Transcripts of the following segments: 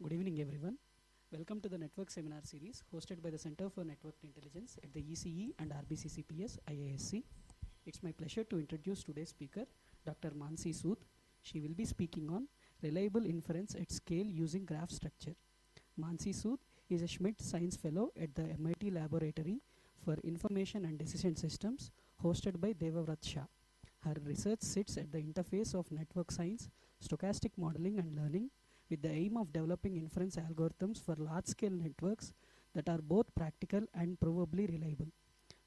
Good evening, everyone. Welcome to the Network Seminar Series hosted by the Center for Network Intelligence at the ECE and RBCCPS IISc. It's my pleasure to introduce today's speaker, Dr. Mansi Sood. She will be speaking on reliable inference at scale using graph structure. Mansi Sood is a Schmidt Science Fellow at the MIT Laboratory for Information and Decision Systems, hosted by Devavrat Shah. Her research sits at the interface of network science, stochastic modeling and learning, with the aim of developing inference algorithms for large-scale networks that are both practical and provably reliable.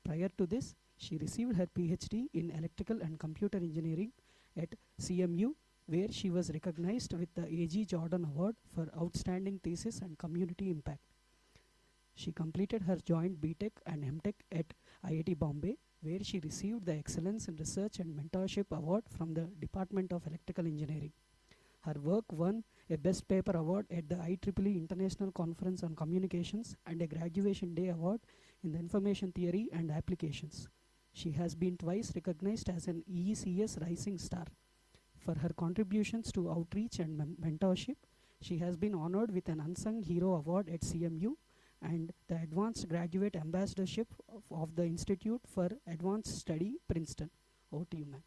Prior to this, she received her PhD in electrical and computer engineering at CMU, where she was recognized with the A.G. Jordan Award for Outstanding Thesis and Community Impact. She completed her joint BTech and MTech at IIT Bombay, where she received the Excellence in Research and Mentorship Award from the Department of Electrical Engineering. Her work won a Best Paper Award at the IEEE International Conference on Communications and a Graduation Day Award in the Information Theory and Applications. She has been twice recognized as an EECS Rising Star. For her contributions to outreach and mentorship, she has been honored with an Unsung Hero Award at CMU and the Advanced Graduate Ambassadorship of the Institute for Advanced Study, Princeton. Over to you, ma'am.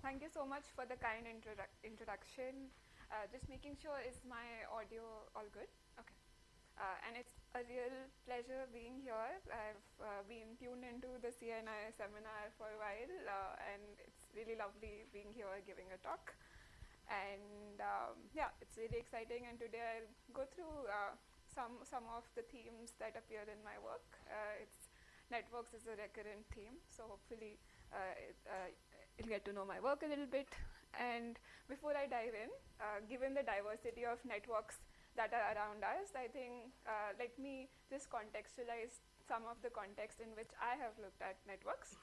Thank you so much for the kind introduction. Just making sure, is my audio all good? Okay. And it's a real pleasure being here. I've been tuned into the CNI seminar for a while, and it's really lovely being here giving a talk. And yeah, it's really exciting. And today I'll go through some of the themes that appear in my work. It's networks is a recurrent theme, so hopefully you'll get to know my work a little bit. And before I dive in, given the diversity of networks that are around us, I think let me just contextualize some of the context in which I have looked at networks.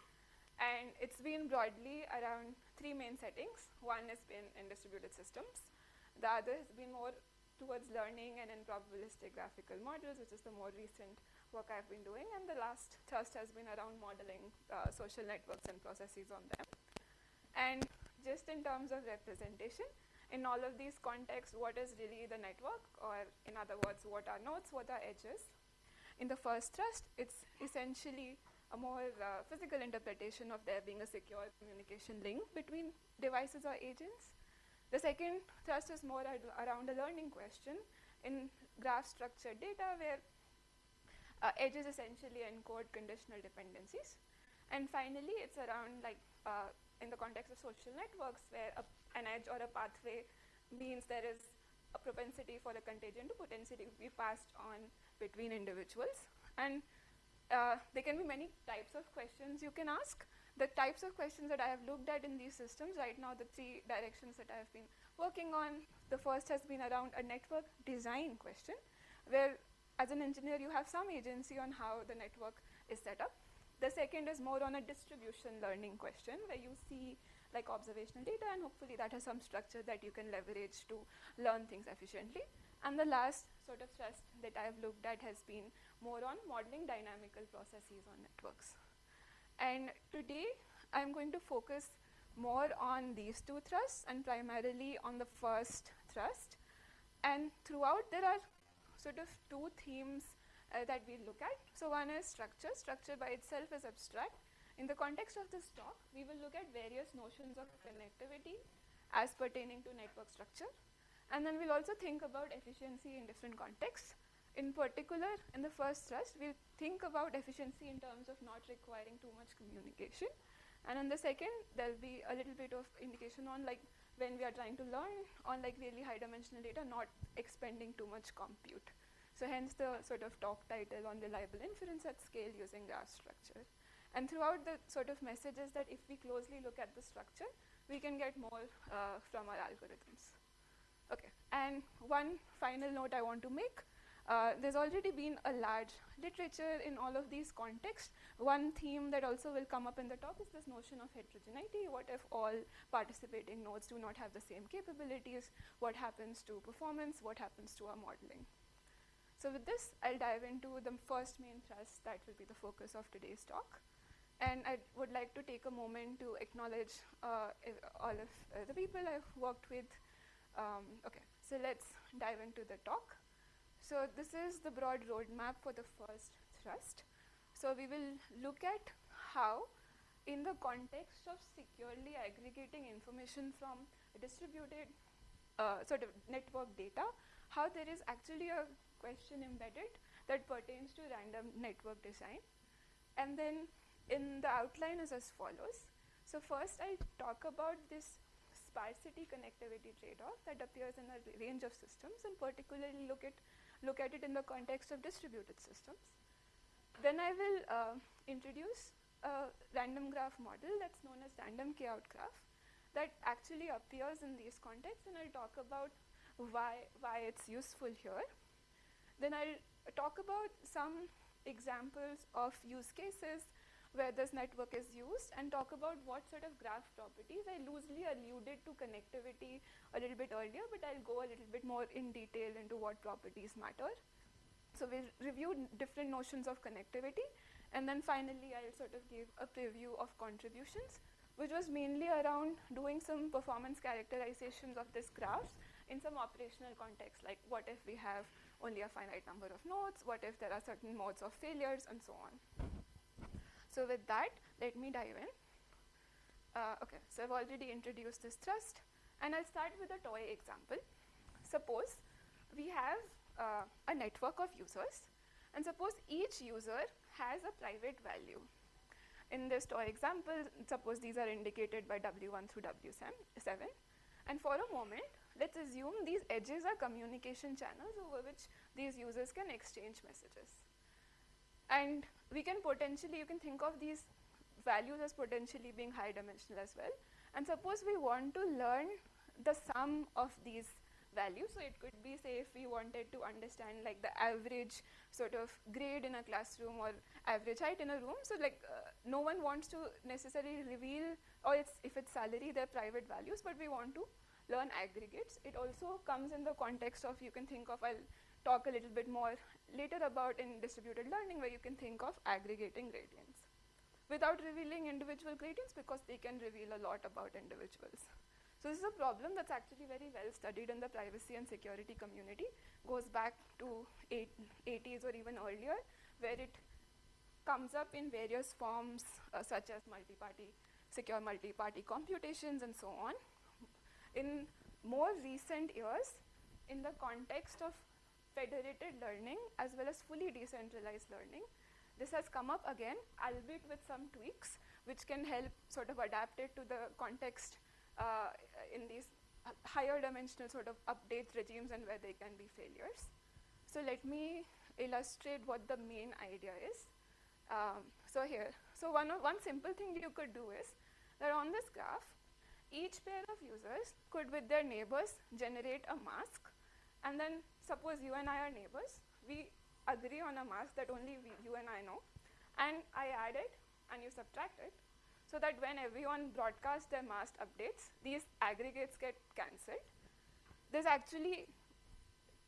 And it's been broadly around three main settings. One has been in distributed systems. The other has been more towards learning and in probabilistic graphical models, which is the more recent work I've been doing. And the last thrust has been around modeling social networks and processes on them. And just in terms of representation, in all of these contexts, what is really the network? Or in other words, what are nodes, what are edges? In the first thrust, it's essentially a more physical interpretation of there being a secure communication link between devices or agents. The second thrust is more around a learning question in graph structured data, where edges essentially encode conditional dependencies. And finally, it's around in the context of social networks, where an edge or a pathway means there is a propensity for a contagion to potentially be passed on between individuals. And there can be many types of questions you can ask. The types of questions that I have looked at in these systems right now, the three directions that I have been working on, the first has been around a network design question, where as an engineer you have some agency on how the network is set up. The second is more on a distribution learning question, where you see like observational data, and hopefully that has some structure that you can leverage to learn things efficiently. And the last sort of thrust that I have looked at has been more on modeling dynamical processes on networks. And today I'm going to focus more on these two thrusts, and primarily on the first thrust. And throughout there are sort of two themes that we look at. So one is structure. Structure by itself is abstract. In the context of this talk, we will look at various notions of connectivity as pertaining to network structure. And then we'll also think about efficiency in different contexts. In particular, in the first thrust, we'll think about efficiency in terms of not requiring too much communication. And in the second, there'll be a little bit of indication on like when we are trying to learn on like really high dimensional data, not expending too much compute. So hence the sort of talk title on reliable inference at scale using graph structure. And throughout the sort of messages that if we closely look at the structure, we can get more from our algorithms. Okay, and one final note I want to make. There's already been a large literature in all of these contexts. One theme that also will come up in the talk is this notion of heterogeneity. What if all participating nodes do not have the same capabilities? What happens to performance? What happens to our modeling? So with this, I'll dive into the first main thrust that will be the focus of today's talk. And I would like to take a moment to acknowledge all of the people I've worked with. Okay, so let's dive into the talk. So this is the broad roadmap for the first thrust. So we will look at how, in the context of securely aggregating information from distributed sort of network data, how there is actually a question embedded that pertains to random network design. And then in the outline is as follows. So first I'll talk about this sparsity connectivity trade-off that appears in a range of systems, and particularly look at it in the context of distributed systems. Then I will introduce a random graph model that's known as random k-out graph that actually appears in these contexts, and I'll talk about why it's useful here. Then I'll talk about some examples of use cases where this network is used, and talk about what sort of graph properties. I loosely alluded to connectivity a little bit earlier, but I'll go a little bit more in detail into what properties matter. So we'll review different notions of connectivity, and then finally I'll sort of give a preview of contributions, which was mainly around doing some performance characterizations of this graphs in some operational context, like what if we have only a finite number of nodes, what if there are certain modes of failures, and so on. So with that, let me dive in. Okay, so I've already introduced this thrust, and I'll start with a toy example. Suppose we have a network of users, and suppose each user has a private value. In this toy example, suppose these are indicated by W1 through W7, and for a moment, let's assume these edges are communication channels over which these users can exchange messages. And we can potentially, you can think of these values as potentially being high dimensional as well. And suppose we want to learn the sum of these values. So it could be, say, if we wanted to understand like the average sort of grade in a classroom or average height in a room. So like no one wants to necessarily reveal, or if it's salary, their private values, but we want to learn aggregates. It also comes in the context of, you can think of, I'll talk a little bit more later about in distributed learning, where you can think of aggregating gradients without revealing individual gradients, because they can reveal a lot about individuals. So this is a problem that's actually very well studied in the privacy and security community, goes back to 80s or even earlier, where it comes up in various forms such as secure multi-party computations and so on. In more recent years, in the context of federated learning as well as fully decentralized learning, this has come up again, albeit with some tweaks, which can help sort of adapt it to the context in these higher dimensional sort of update regimes and where they can be failures. So let me illustrate what the main idea is. So one simple thing you could do is that on this graph, each pair of users could, with their neighbors, generate a mask. And then suppose you and I are neighbors, we agree on a mask that only you and I know, and I add it and you subtract it, so that when everyone broadcasts their masked updates, these aggregates get cancelled. There's actually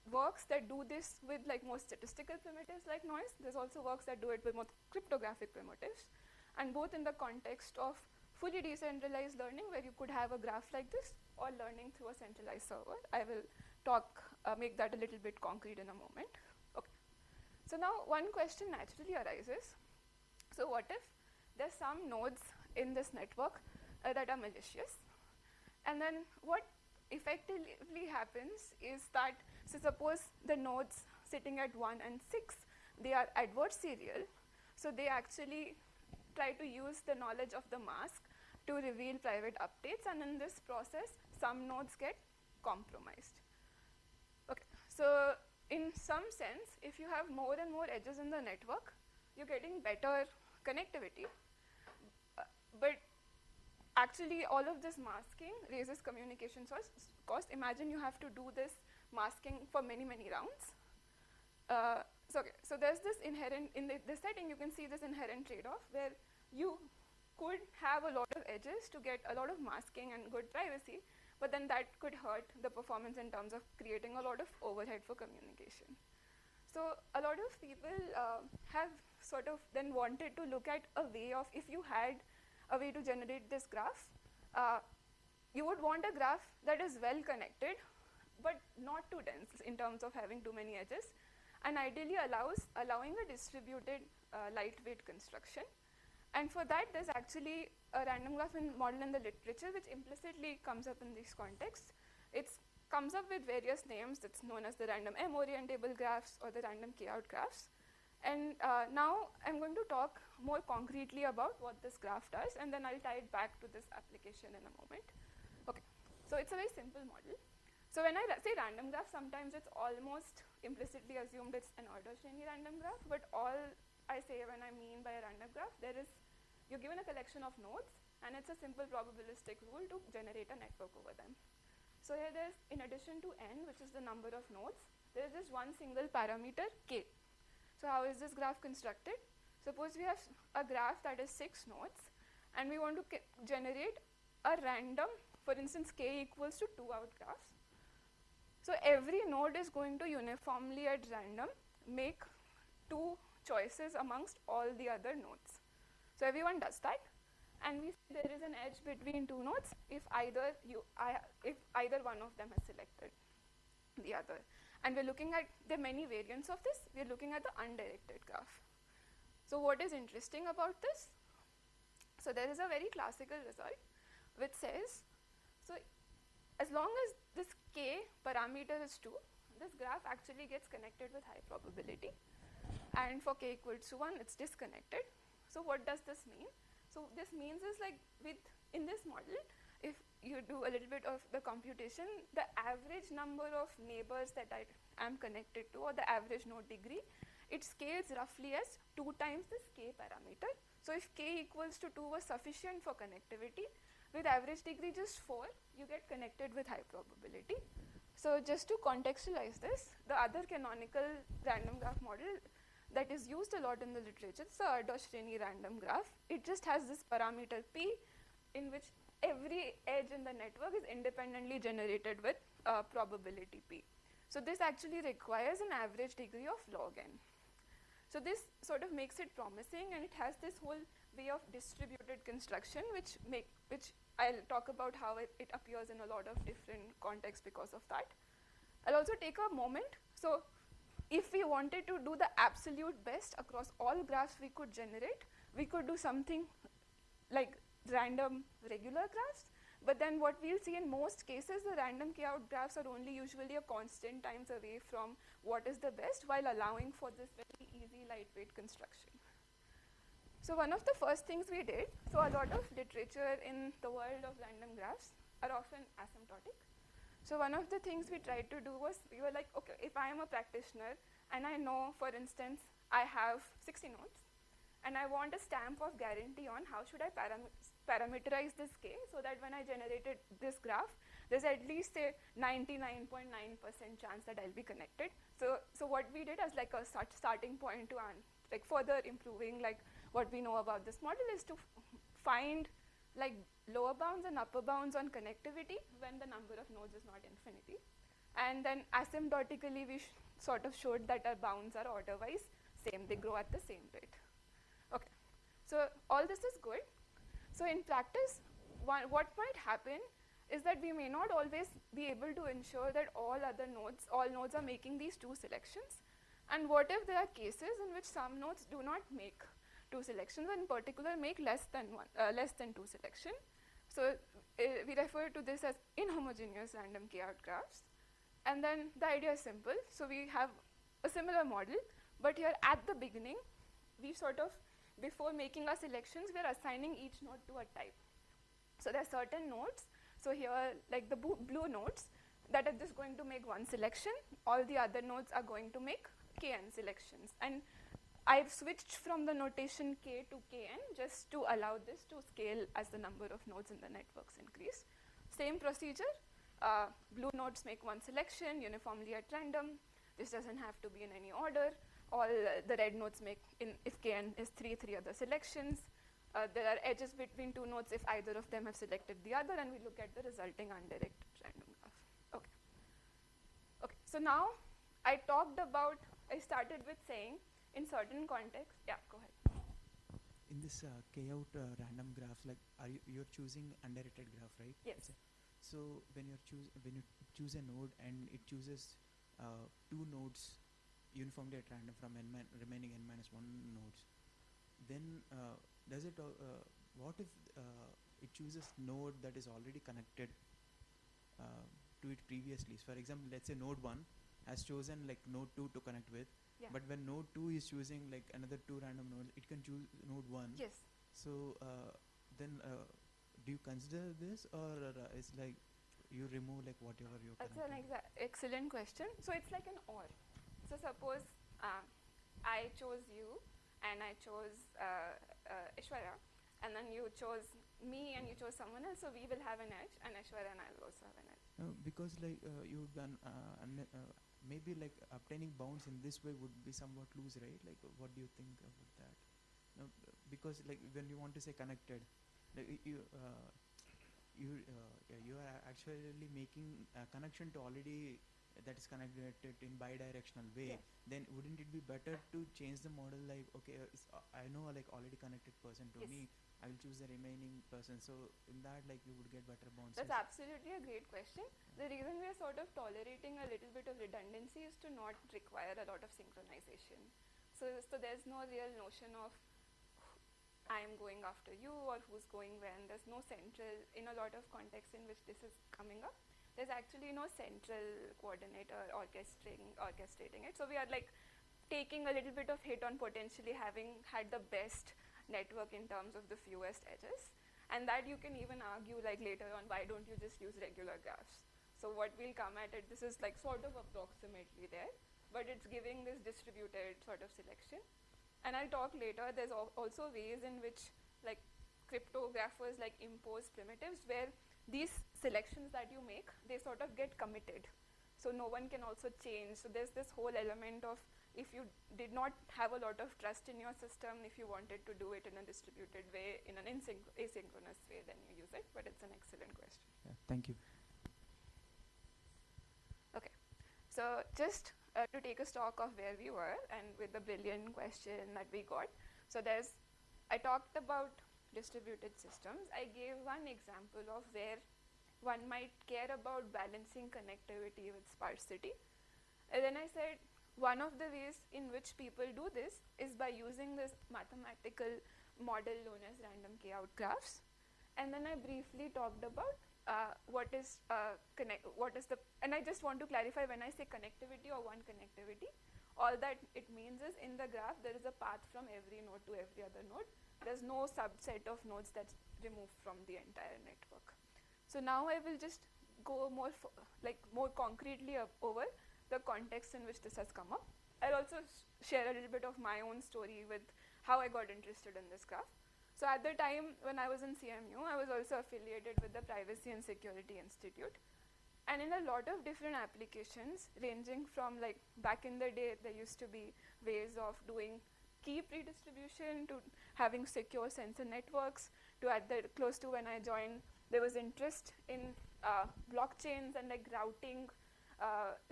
works that do this with like more statistical primitives like noise. There's also works that do it with more cryptographic primitives, and both in the context of fully decentralized learning, where you could have a graph like this, or learning through a centralized server. I will make that a little bit concrete in a moment. Okay. So now one question naturally arises. So what if there's some nodes in this network that are malicious? And then what effectively happens is that, so suppose the nodes sitting at 1 and 6, they are adversarial. So they actually try to use the knowledge of the mask to reveal private updates, and in this process, some nodes get compromised. Okay, so in some sense, if you have more and more edges in the network, you're getting better connectivity. But actually, all of this masking raises communication cost. Imagine you have to do this masking for many, many rounds. So there's this inherent, in this setting, you can see this inherent trade-off where you could have a lot of edges to get a lot of masking and good privacy, but then that could hurt the performance in terms of creating a lot of overhead for communication. So a lot of people have sort of then wanted to look at a way of, if you had a way to generate this graph, you would want a graph that is well connected but not too dense in terms of having too many edges, and ideally allowing a distributed lightweight construction. And for that, there's actually a random graph model in the literature which implicitly comes up in these contexts. It comes up with various names. It's known as the random M-orientable graphs or the random k-out graphs. And now I'm going to talk more concretely about what this graph does, and then I'll tie it back to this application in a moment. Okay, so it's a very simple model. So when I say random graph, sometimes it's almost implicitly assumed it's an order Shreni random graph, but all I say when I mean by a random graph, you're given a collection of nodes, and it's a simple probabilistic rule to generate a network over them. So here there's, in addition to n, which is the number of nodes, there is this one single parameter k. So how is this graph constructed? Suppose we have a graph that is 6 nodes, and we want to generate a random, for instance, k equals to 2 out graphs. So every node is going to uniformly at random make 2 choices amongst all the other nodes. So everyone does that, and we say there is an edge between 2 nodes if either one of them has selected the other. And we're looking at, there are many variants of this. We're looking at the undirected graph. So what is interesting about this? So there is a very classical result which says, so as long as this k parameter is 2, this graph actually gets connected with high probability. And for k equals to 1, it's disconnected. So what does this mean? So this means is like in this model, if you do a little bit of the computation, the average number of neighbors that I am connected to, or the average node degree, it scales roughly as 2 times this k parameter. So if k equals to 2 was sufficient for connectivity, with average degree just 4, you get connected with high probability. So just to contextualize this, the other canonical random graph model that is used a lot in the literature, it's the Ardor-Shreni random graph. It just has this parameter p, in which every edge in the network is independently generated with probability p. So this actually requires an average degree of log n. So this sort of makes it promising, and it has this whole way of distributed construction, which I'll talk about how it appears in a lot of different contexts because of that. I'll also take a moment. So if we wanted to do the absolute best across all graphs we could generate, we could do something like random regular graphs. But then what we'll see in most cases, the random k-out graphs are only usually a constant times away from what is the best, while allowing for this very easy lightweight construction. So one of the first things we did, so a lot of literature in the world of random graphs are often asymptotic. So one of the things we tried to do was, we were like, okay, if I am a practitioner and I know, for instance, I have 60 nodes, and I want a stamp of guarantee on how should I parameterize this k, so that when I generated this graph, there's at least a 99.9% chance that I'll be connected. So what we did as like a starting point to like further improving like what we know about this model is to find like lower bounds and upper bounds on connectivity when the number of nodes is not infinity. And then asymptotically, we sort of showed that our bounds are order-wise same, they grow at the same rate. Okay, so all this is good. So in practice, what might happen is that we may not always be able to ensure that all nodes are making these 2 selections. And what if there are cases in which some nodes do not make 2 selections, and in particular make less than 2 selection? So we refer to this as inhomogeneous random k-out graphs. And then the idea is simple. So we have a similar model, but here at the beginning, we sort of, before making our selections, we are assigning each node to a type. So there are certain nodes. So here, like the blue nodes, that are just going to make 1 selection. All the other nodes are going to make kn selections. And I've switched from the notation k to kn just to allow this to scale as the number of nodes in the networks increase. Same procedure. Blue nodes make 1 selection uniformly at random. This doesn't have to be in any order. All the red nodes make, if kn is 3 other selections. There are edges between 2 nodes if either of them have selected the other, and we look at the resulting undirected random graph. Okay. So now I started with saying in certain contexts, yeah, go ahead. In this k-out random graph, like you're choosing undirected graph, right? Yes. So when you choose a node and it chooses two nodes uniformly at random from remaining n minus 1 nodes, then does it what if it chooses node that is already connected to it previously? So for example, let's say node 1 has chosen like node 2 to connect with, yeah. But when node 2 is choosing like another two random nodes, it can choose node 1. Yes. So then do you consider this, or it's like you remove like whatever you That's an excellent question. So it's like an or. So suppose I chose you and I chose Ishwarya, and then you chose me and you chose someone else, so we will have an edge, and Ishwarya and I will also have an edge. Because like you've done maybe like obtaining bounds in this way would be somewhat loose, right? Like what do you think about that? No, because like when you want to say connected, like you are actually making a connection to already that is connected in bidirectional way. Yes. Then wouldn't it be better to change the model, like okay, I know like already connected person to yes. me, I will choose the remaining person, so in that like you would get better bounds? That's absolutely a great question. The reason we are sort of tolerating a little bit of redundancy is to not require a lot of synchronization. So there's no real notion of I am going after you or who's going when. There's no central, in a lot of contexts in which this is coming up, there's actually no central coordinator orchestrating it. So we are like taking a little bit of hit on potentially having had the best network in terms of the fewest edges. And that you can even argue like later on, why don't you just use regular graphs? So what we'll come at it, this is like sort of approximately there, but it's giving this distributed sort of selection. And I'll talk later, there's also ways in which like cryptographers like impose primitives where these selections that you make, they sort of get committed. So no one can also change. So there's this whole element of if you did not have a lot of trust in your system, if you wanted to do it in a distributed way, in an asynchronous way, then you use it. But it's an excellent question. Yeah, thank you. Okay, so just to take a stock of where we were and with the brilliant question that we got. So I talked about distributed systems. I gave one example of where one might care about balancing connectivity with sparsity. And then I said one of the ways in which people do this is by using this mathematical model known as random k-out graphs. And then I briefly talked about what is the, and I just want to clarify, when I say connectivity or one connectivity, all that it means is in the graph there is a path from every node to every other node. There's no subset of nodes that's removed from the entire network. So now I will just go more concretely over the context in which this has come up. I'll also share a little bit of my own story with how I got interested in this graph. So at the time when I was in CMU, I was also affiliated with the Privacy and Security Institute. And in a lot of different applications, ranging from like back in the day, there used to be ways of doing key pre-distribution to having secure sensor networks to close to when I joined, there was interest in blockchains and like routing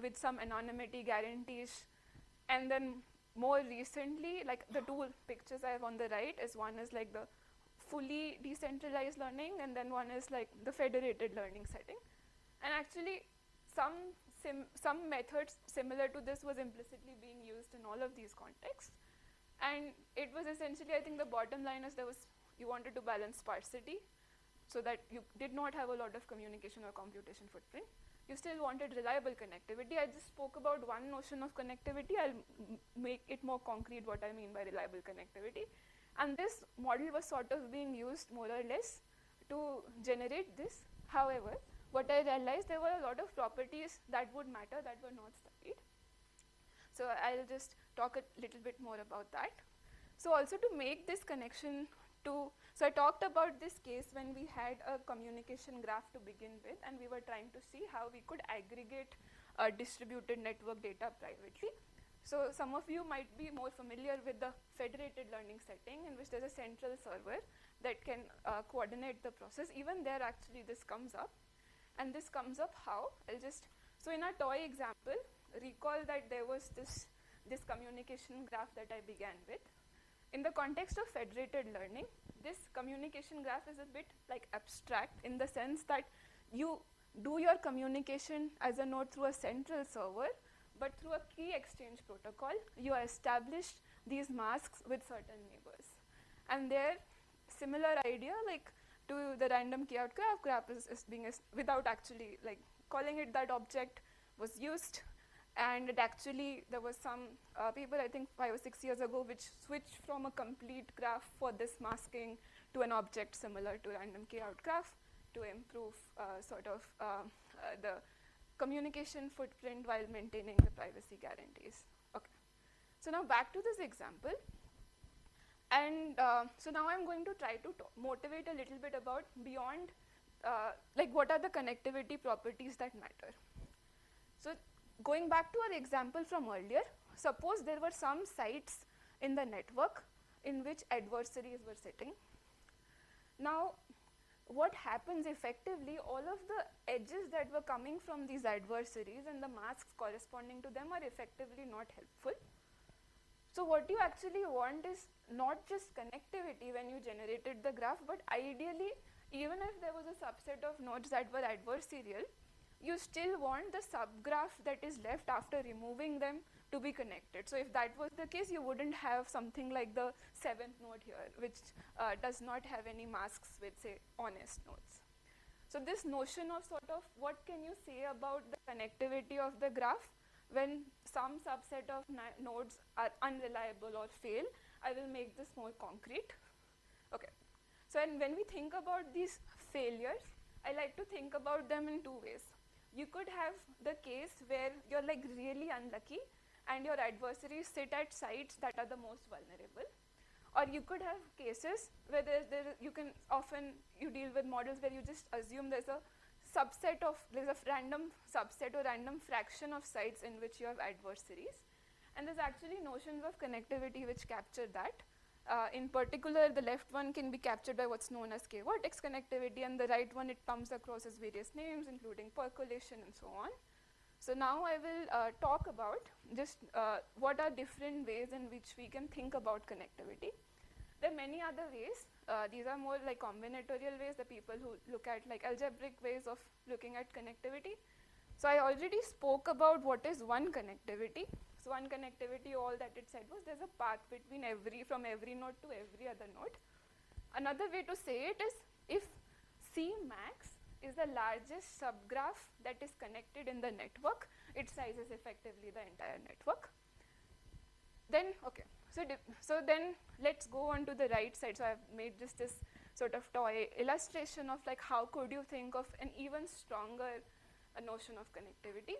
with some anonymity guarantees. And then more recently, like the two pictures I have on the right is one is like the fully decentralized learning, and then one is like the federated learning setting. And actually some methods similar to this was implicitly being used in all of these contexts. And it was essentially, I think the bottom line is you wanted to balance sparsity so that you did not have a lot of communication or computation footprint. You still wanted reliable connectivity. I just spoke about one notion of connectivity. I'll make it more concrete what I mean by reliable connectivity. And this model was sort of being used more or less to generate this. However, what I realized, there were a lot of properties that would matter that were not studied. So I'll just talk a little bit more about that. So also to make this connection so I talked about this case when we had a communication graph to begin with, and we were trying to see how we could aggregate distributed network data privately. So some of you might be more familiar with the federated learning setting, in which there's a central server that can coordinate the process. Even there actually this comes up. And this comes up how? So in our toy example, recall that there was this communication graph that I began with. In the context of federated learning, this communication graph is a bit like abstract in the sense that you do your communication as a node through a central server, but through a key exchange protocol, you establish these masks with certain neighbors. And there, similar idea like to the random key out graph is being without actually like calling it that object was used. And it actually, there was some paper, I think 5 or 6 years ago, which switched from a complete graph for this masking to an object similar to random k-out graph to improve the communication footprint while maintaining the privacy guarantees. Okay. So now back to this example. And so now I'm going to try to motivate a little bit about beyond, like what are the connectivity properties that matter. So going back to our example from earlier, suppose there were some sites in the network in which adversaries were sitting. Now, what happens effectively, all of the edges that were coming from these adversaries and the masks corresponding to them are effectively not helpful. So what you actually want is not just connectivity when you generated the graph, but ideally, even if there was a subset of nodes that were adversarial, you still want the subgraph that is left after removing them to be connected. So if that was the case, you wouldn't have something like the 7th node here, which does not have any masks with, say, honest nodes. So this notion of sort of what can you say about the connectivity of the graph when some subset of nodes are unreliable or fail, I will make this more concrete. Okay. So and when we think about these failures, I like to think about them in 2 ways. You could have the case where you're like really unlucky and your adversaries sit at sites that are the most vulnerable. Or you could have cases where you can often, you deal with models where you just assume there's a random subset or random fraction of sites in which you have adversaries. And there's actually notions of connectivity which capture that. In particular, the left one can be captured by what's known as k-vertex connectivity, and the right one, it comes across as various names, including percolation and so on. So now I will talk about just what are different ways in which we can think about connectivity. There are many other ways. These are more like combinatorial ways, the people who look at like algebraic ways of looking at connectivity. So I already spoke about what is one connectivity. So one connectivity, all that it said was there's a path between from every node to every other node. Another way to say it is if C max is the largest subgraph that is connected in the network, its size is effectively the entire network. Then, okay, so then let's go on to the right side. So I've made just this sort of toy illustration of like how could you think of an even stronger notion of connectivity.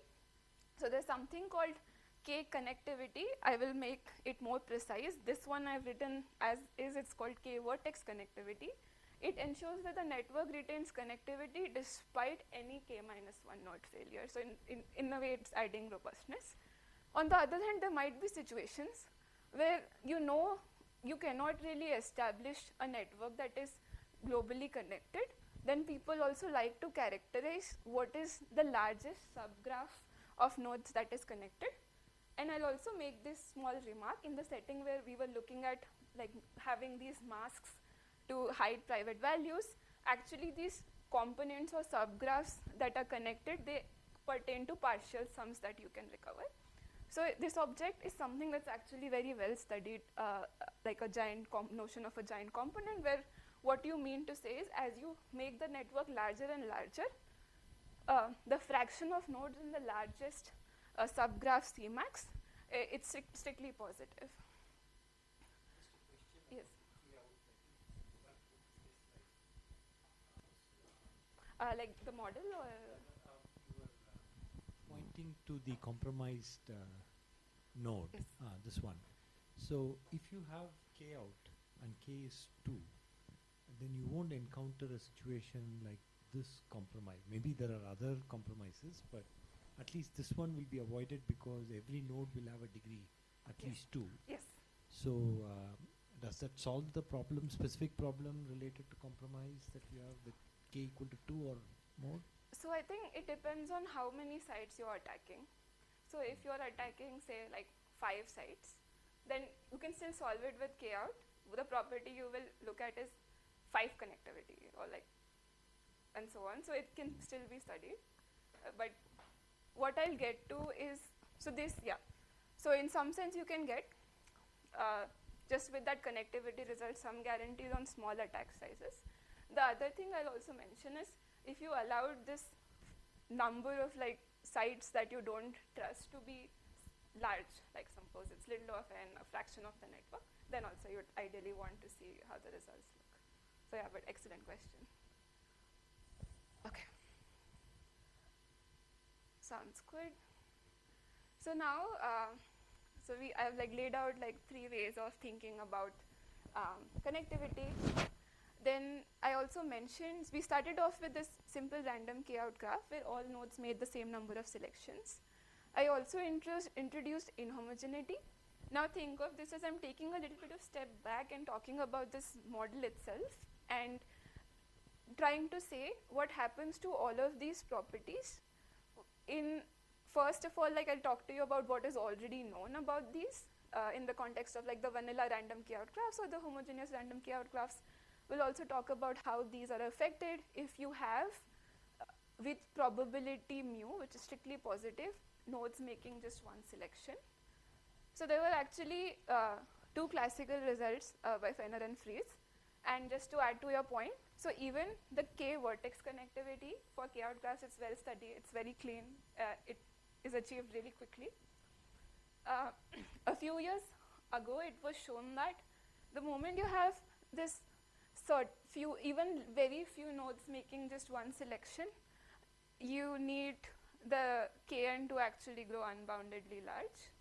So there's something called K connectivity. I will make it more precise. This one I've written as is, it's called K vertex connectivity. It ensures that the network retains connectivity despite any k-1 node failure. So in a way, it's adding robustness. On the other hand, there might be situations where you know you cannot really establish a network that is globally connected. Then people also like to characterize what is the largest subgraph of nodes that is connected. And I'll also make this small remark in the setting where we were looking at like having these masks to hide private values. Actually, these components or subgraphs that are connected, they pertain to partial sums that you can recover. So this object is something that's actually very well studied, like a giant notion of a giant component, where what you mean to say is as you make the network larger and larger, the fraction of nodes in the largest subgraph Cmax, it's strictly positive. Yes. Like the model or? You were pointing to the compromised node, Yes. this one. So if you have k out and k is 2, then you won't encounter a situation like this compromise. Maybe there are other compromises, but at least this one will be avoided because every node will have a degree, at Yes. least 2. Yes. So does that solve the problem, specific problem related to compromise that you have with k equal to 2 or more? So I think it depends on how many sites you are attacking. So if you're attacking, say, like 5 sites, then you can still solve it with k out. The property you will look at is 5 connectivity, or like, and so on. So it can still be studied. But what I'll get to is, so this, yeah. So in some sense you can get, just with that connectivity result, some guarantees on small attack sizes. The other thing I'll also mention is, if you allowed this number of like sites that you don't trust to be large, like suppose it's little of n, a fraction of the network, then also you'd ideally want to see how the results look. So yeah, but excellent question. Okay. Sounds good. So now, I've like laid out like 3 ways of thinking about connectivity. Then I also mentioned, we started off with this simple random k-out graph where all nodes made the same number of selections. I also introduced inhomogeneity. Now think of this as I'm taking a little bit of step back and talking about this model itself and trying to say what happens to all of these properties. First of all, like I'll talk to you about what is already known about these in the context of like the vanilla random k-out graphs or the homogeneous random k-out graphs. We'll also talk about how these are affected if you have with probability mu, which is strictly positive, nodes making just one selection. So there were actually 2 classical results by Fenner and Fries. And just to add to your point, so even the k vertex connectivity for k-out graphs, it's well studied, it's very clean, it is achieved really quickly. A few years ago, it was shown that the moment you have this even very few nodes making just one selection, you need the kn to actually grow unboundedly large.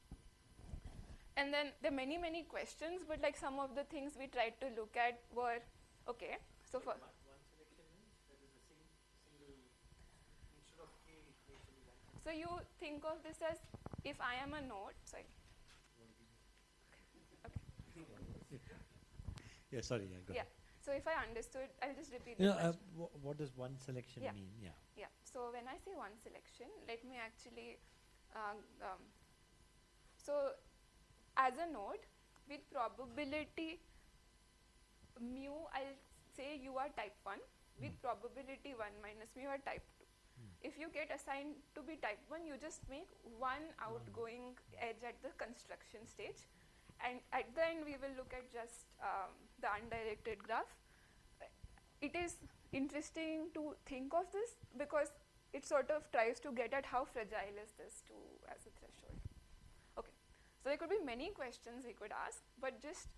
And then there are many, many questions, but like some of the things we tried to look at were, okay, so for one selection means there is a single instead of k equation one. So you think of this as, if I am a node, sorry. Okay. Yeah, sorry, go Yeah. ahead. So if I understood, I'll just repeat You the know, question. what does one selection Yeah. mean? Yeah. Yeah. So when I say one selection, let me actually, so as a node with probability mu, I'll say you are type 1. With probability 1 minus mu, you are type 2. If you get assigned to be type 1, you just make one outgoing edge at the construction stage. And at the end, we will look at just the undirected graph. It is interesting to think of this because it sort of tries to get at how fragile is this as a threshold. Okay, so there could be many questions we could ask, but just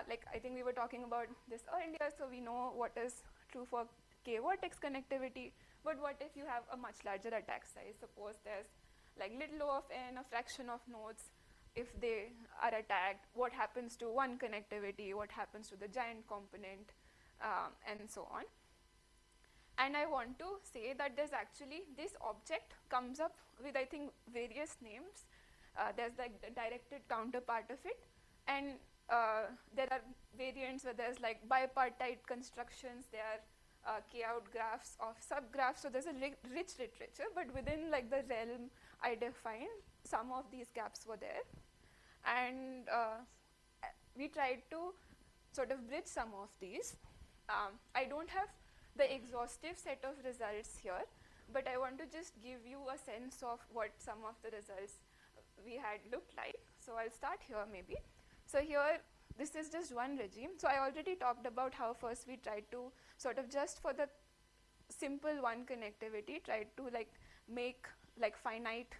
like I think we were talking about this earlier, so we know what is true for k-vertex connectivity, but what if you have a much larger attack size? Suppose there's like little o of n, a fraction of nodes. If they are attacked, what happens to one connectivity, what happens to the giant component, and so on. And I want to say that there's actually, this object comes up with, I think, various names. There's like the directed counterpart of it, and there are variants where there's like bipartite constructions, there are k-out graphs of subgraphs, so there's a rich literature, but within like the realm I defined, some of these gaps were there. And we tried to sort of bridge some of these. I don't have the exhaustive set of results here, but I want to just give you a sense of what some of the results we had looked like. So I'll start here maybe. So here, this is just one regime. So I already talked about how first we tried to sort of just for the simple one connectivity, tried to like make like finite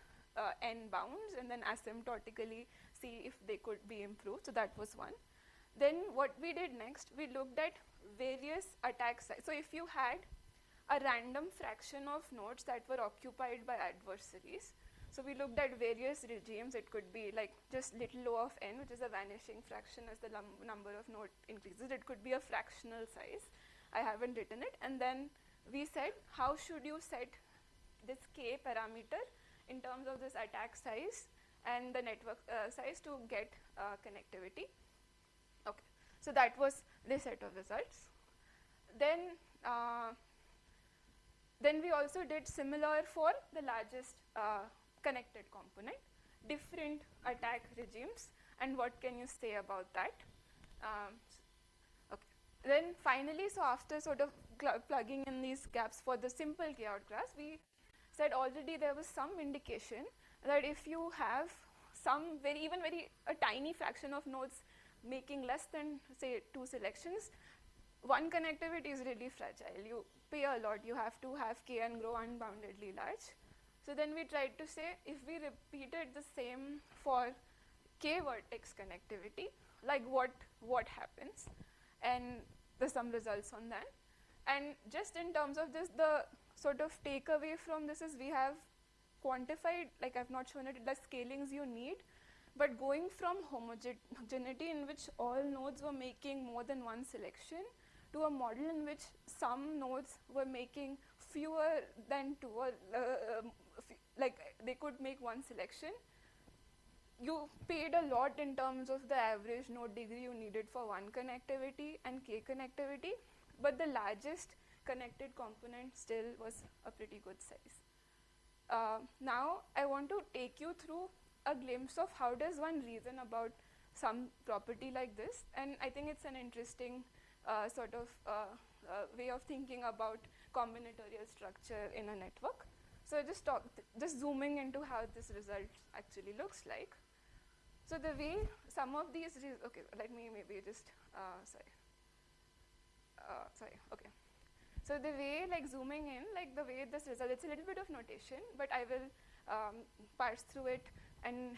n bounds and then asymptotically see if they could be improved. So that was one. Then what we did next, we looked at various attack sites. So if you had a random fraction of nodes that were occupied by adversaries, so we looked at various regimes. It could be like just little o of n, which is a vanishing fraction as the number of nodes increases. It could be a fractional size. I haven't written it. And then we said, how should you set this k parameter in terms of this attack size and the network size to get connectivity. Okay, so that was this set of results. Then we also did similar for the largest connected component, different attack regimes, and what can you say about that? Okay. Then finally, so after sort of plugging in these gaps for the simple K-out class, we said already there was some indication that if you have some a tiny fraction of nodes making less than say 2 selections, one connectivity is really fragile. You pay a lot, you have to have Kn grow unboundedly large. So then we tried to say if we repeated the same for K vertex connectivity, like what happens, and there's some results on that. And just in terms of this, the sort of takeaway from this is we have quantified, like I've not shown it, the scalings you need, but going from homogeneity in which all nodes were making more than one selection to a model in which some nodes were making fewer than two, or like they could make one selection. You paid a lot in terms of the average node degree you needed for one connectivity and K connectivity, but the largest connected component still was a pretty good size. Now I want to take you through a glimpse of how does one reason about some property like this, and I think it's an interesting sort of way of thinking about combinatorial structure in a network. So just zooming into how this result actually looks like. So the way some of these, okay, let me maybe just, okay. So the way, like zooming in, like the way this result, it's a little bit of notation, but I will parse through it and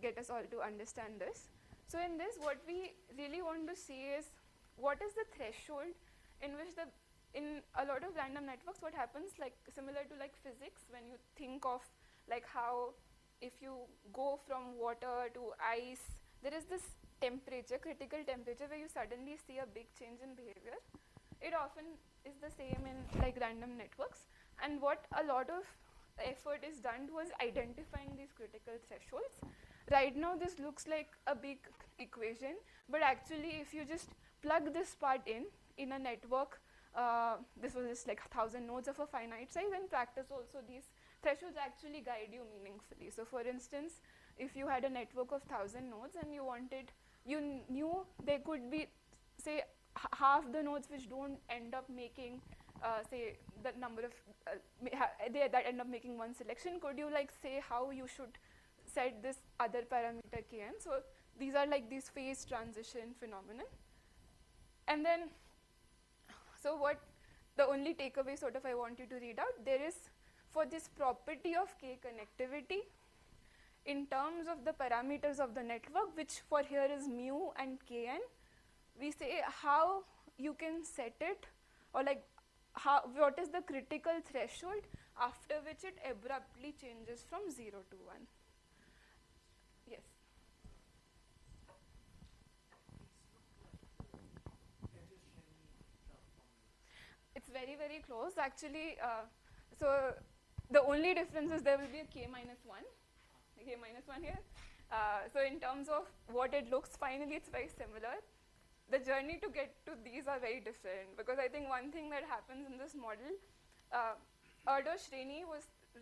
get us all to understand this. So in this, what we really want to see is what is the threshold in which in a lot of random networks, what happens, like similar to like physics, when you think of like how if you go from water to ice, there is this temperature, critical temperature, where you suddenly see a big change in behavior. It often is the same in like random networks, and what a lot of effort is done towards identifying these critical thresholds. Right now this looks like a big equation, but actually if you just plug this part in a network, this was just like 1,000 nodes of a finite size, and practice also these thresholds actually guide you meaningfully. So for instance, if you had a network of 1,000 nodes and you knew there could be say half the nodes which don't end up making say the number of that end up making one selection, could you like say how you should set this other parameter Kn? So these are like these phase transition phenomenon. And then, so what the only takeaway sort of I want you to read out, there is for this property of K connectivity, in terms of the parameters of the network, which for here is mu and Kn, we say how you can set it, or like what is the critical threshold after which it abruptly changes from 0 to 1. Yes. It's very, very close actually. So the only difference is there will be a K minus 1, here. So in terms of what it looks, finally it's very similar. The journey to get to these are very different, because I think one thing that happens in this model, Erdo Shreni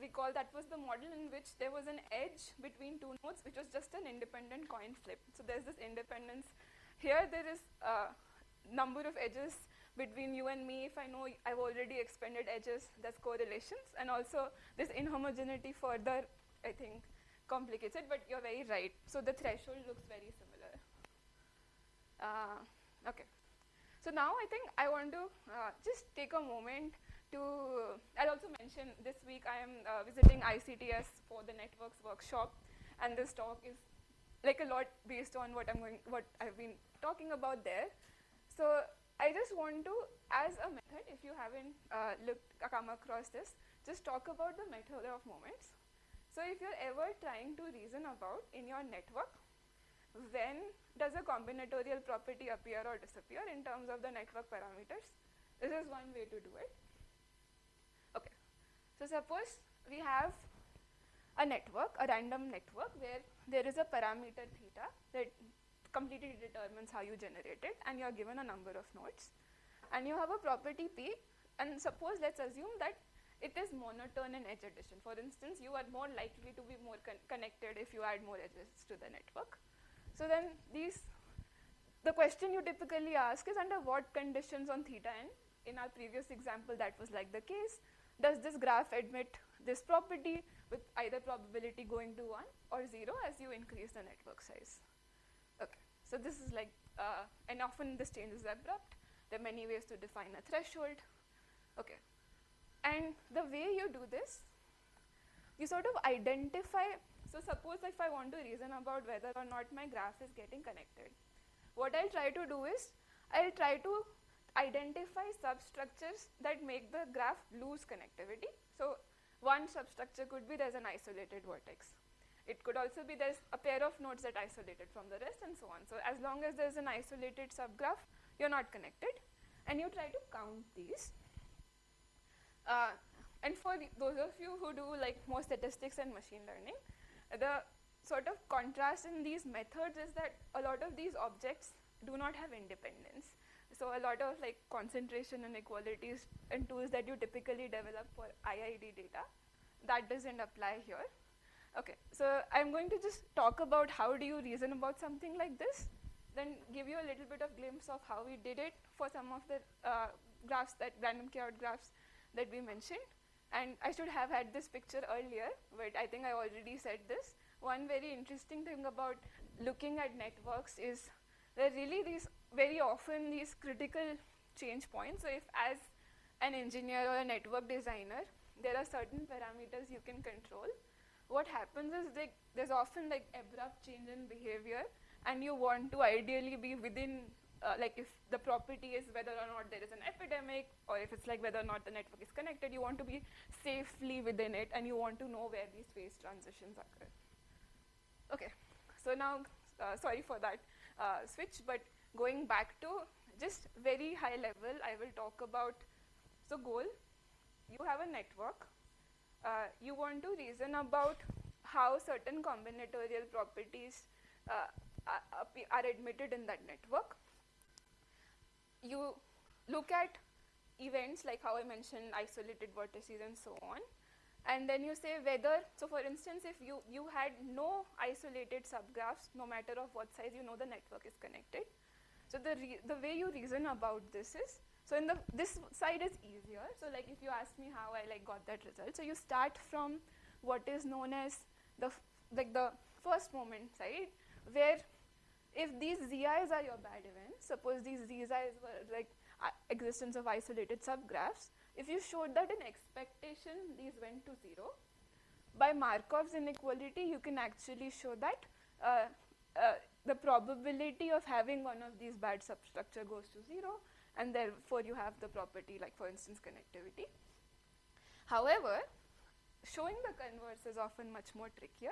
recall that was the model in which there was an edge between two nodes, which was just an independent coin flip. So there's this independence. Here there is a number of edges between you and me. If I know I've already expanded edges, there's correlations, and also this inhomogeneity further, I think, complicates it, but you're very right. So the threshold looks very similar. Okay. So now I think I want to just take a moment to, I'll also mention this week I am visiting ICTS for the networks workshop, and this talk is like a lot based on what I've been talking about there. So I just want to, as a method, if you haven't come across this, just talk about the method of moments. So if you're ever trying to reason about in your network, when does a combinatorial property appear or disappear in terms of the network parameters? This is one way to do it. Okay. So suppose we have a network, a random network, where there is a parameter theta that completely determines how you generate it, and you are given a number of nodes, and you have a property P, and suppose let's assume that it is monotone in edge addition. For instance, you are more likely to be more connected if you add more edges to the network. So then the question you typically ask is, under what conditions on theta n? In our previous example, that was like the case. Does this graph admit this property with either probability going to 1 or 0 as you increase the network size? Okay, so this is like, and often this change is abrupt. There are many ways to define a threshold. Okay, and the way you do this, you sort of identify. So suppose if I want to reason about whether or not my graph is getting connected, what I'll try to do is, I'll try to identify substructures that make the graph lose connectivity. So one substructure could be there's an isolated vertex. It could also be there's a pair of nodes that isolated from the rest, and so on. So as long as there's an isolated subgraph, you're not connected, and you try to count these. And for those of you who do like more statistics and machine learning, the sort of contrast in these methods is that a lot of these objects do not have independence. So a lot of like concentration inequalities and tools that you typically develop for IID data, that doesn't apply here. Okay, so I'm going to just talk about how do you reason about something like this, then give you a little bit of glimpse of how we did it for some of the graphs, that random chaotic graphs that we mentioned. And I should have had this picture earlier, but I think I already said this. One very interesting thing about looking at networks is there are really very often these critical change points. So if as an engineer or a network designer, there are certain parameters you can control, what happens is there's often like abrupt change in behavior, and you want to ideally be within, like if the property is whether or not there is an epidemic, or if it's like whether or not the network is connected, you want to be safely within it, and you want to know where these phase transitions occur. Okay, so now, sorry for that switch, but going back to just very high level, I will talk about, so goal, you have a network, you want to reason about how certain combinatorial properties are admitted in that network. You look at events like how I mentioned isolated vertices and so on, and then you say whether, so for instance, if you had no isolated subgraphs, no matter of what size, you know the network is connected. So the way you reason about this is, so in this side is easier. So like if you ask me how I like got that result, so you start from what is known as the first moment side, where if these zi's are your bad events, suppose these zi's were like existence of isolated subgraphs, if you showed that in expectation these went to 0, by Markov's inequality you can actually show that the probability of having one of these bad substructure goes to 0, and therefore you have the property like, for instance, connectivity. However, showing the converse is often much more trickier,